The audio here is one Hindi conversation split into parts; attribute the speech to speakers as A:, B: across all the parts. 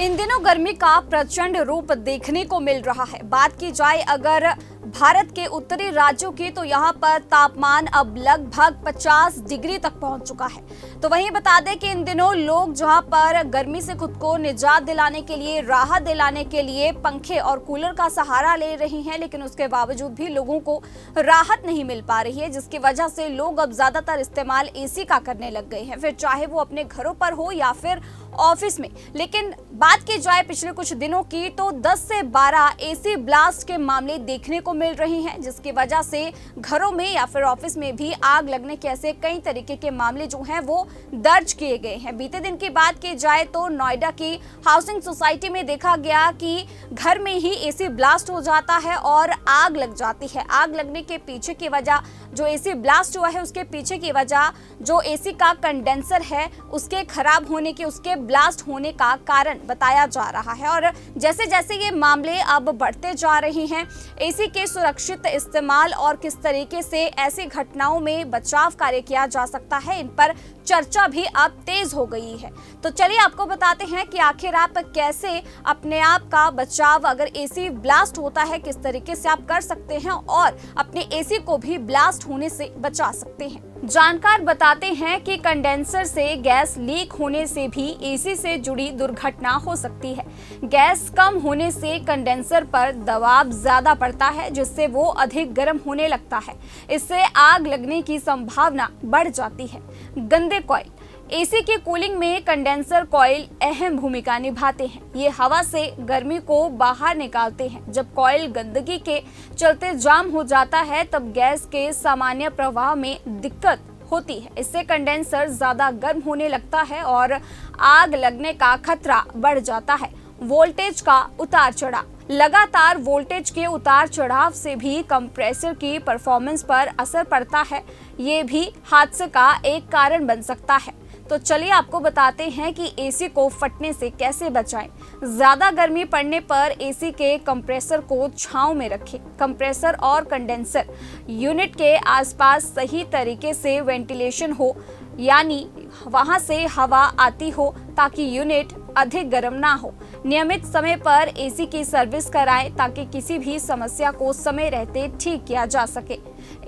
A: इन दिनों गर्मी का प्रचंड रूप देखने को मिल रहा है। बात की जाए अगर भारत के उत्तरी राज्यों की, तो यहाँ पर तापमान अब लगभग 50 डिग्री तक पहुंच चुका है। तो वहीं बता दें कि इन दिनों लोग जहां पर गर्मी से खुद को निजात दिलाने के लिए, राहत दिलाने के लिए पंखे और कूलर का सहारा ले रहे हैं, लेकिन उसके बावजूद भी लोगों को राहत नहीं मिल पा रही है, जिसकी वजह से लोग अब ज्यादातर इस्तेमाल एसी का करने लग गए हैं, फिर चाहे वो अपने घरों पर हो या फिर ऑफिस में। लेकिन बात की जाए पिछले कुछ दिनों की, तो 10 से 12 एसी ब्लास्ट के मामले देखने को मिल रहे हैं, जिसकी वजह से घरों में या फिर ऑफिस में भी आग लगने के ऐसे कई तरीके के मामले जो हैं वो दर्ज किए गए हैं। बीते दिन की बात की जाए तो नोएडा की हाउसिंग सोसाइटी में देखा गया कि घर में ही एसी ब्लास्ट हो जाता है और आग लग जाती है। आग लगने के पीछे की वजह, जो एसी ब्लास्ट हुआ है उसके पीछे की वजह जो एसी का कंडेंसर है उसके खराब होने के, उसके ब्लास्ट होने का कारण बताया जा रहा है। और जैसे जैसे ये मामले अब बढ़ते जा रहे हैं, एसी के सुरक्षित इस्तेमाल और किस तरीके से ऐसी घटनाओं में बचाव कार्य किया जा सकता है, इन पर चर्चा भी अब तेज हो गई है। तो चलिए आपको बताते हैं कि आखिर आप कैसे अपने आप का बचाव, अगर एसी ब्लास्ट होता है किस तरीके से आप कर सकते हैं और अपने एसी को भी ब्लास्ट होने से बचा सकते हैं। जानकार बताते हैं कि कंडेंसर से गैस लीक होने से भी एसी से जुड़ी दुर्घटना हो सकती है। गैस कम होने से कंडेंसर पर दबाव ज्यादा पड़ता है, जिससे वो अधिक गर्म होने लगता है। इससे आग लगने की संभावना बढ़ जाती है। गंदे कॉइल, एसी की कूलिंग में कंडेंसर कॉइल अहम भूमिका निभाते हैं। ये हवा से गर्मी को बाहर निकालते हैं। जब कॉइल गंदगी के चलते जाम हो जाता है, तब गैस के सामान्य प्रवाह में दिक्कत होती है। इससे कंडेंसर ज्यादा गर्म होने लगता है और आग लगने का खतरा बढ़ जाता है। वोल्टेज का उतार चढ़ाव, लगातार वोल्टेज के उतार चढ़ाव से भी कंप्रेसर की परफॉर्मेंस पर असर पड़ता है। ये भी हादसे का एक कारण बन सकता है। तो चलिए आपको बताते हैं कि एसी को फटने से कैसे बचाएं। ज्यादा गर्मी पड़ने पर एसी के कंप्रेसर को छांव में रखें। कंप्रेसर और कंडेंसर यूनिट के आसपास सही तरीके से वेंटिलेशन हो, यानी वहां से हवा आती हो ताकि यूनिट अधिक गर्म ना हो। नियमित समय पर एसी की सर्विस कराएं ताकि किसी भी समस्या को समय रहते ठीक किया जा सके।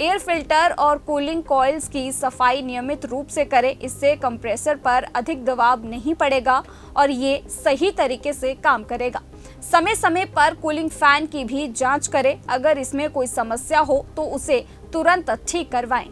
A: एयर फिल्टर और कूलिंग कॉइल्स की सफाई नियमित रूप से करें। इससे कंप्रेसर पर अधिक दबाव नहीं पड़ेगा और ये सही तरीके से काम करेगा। समय समय पर कूलिंग फैन की भी जांच करें। अगर इसमें कोई समस्या हो तो उसे तुरंत ठीक करवाएं।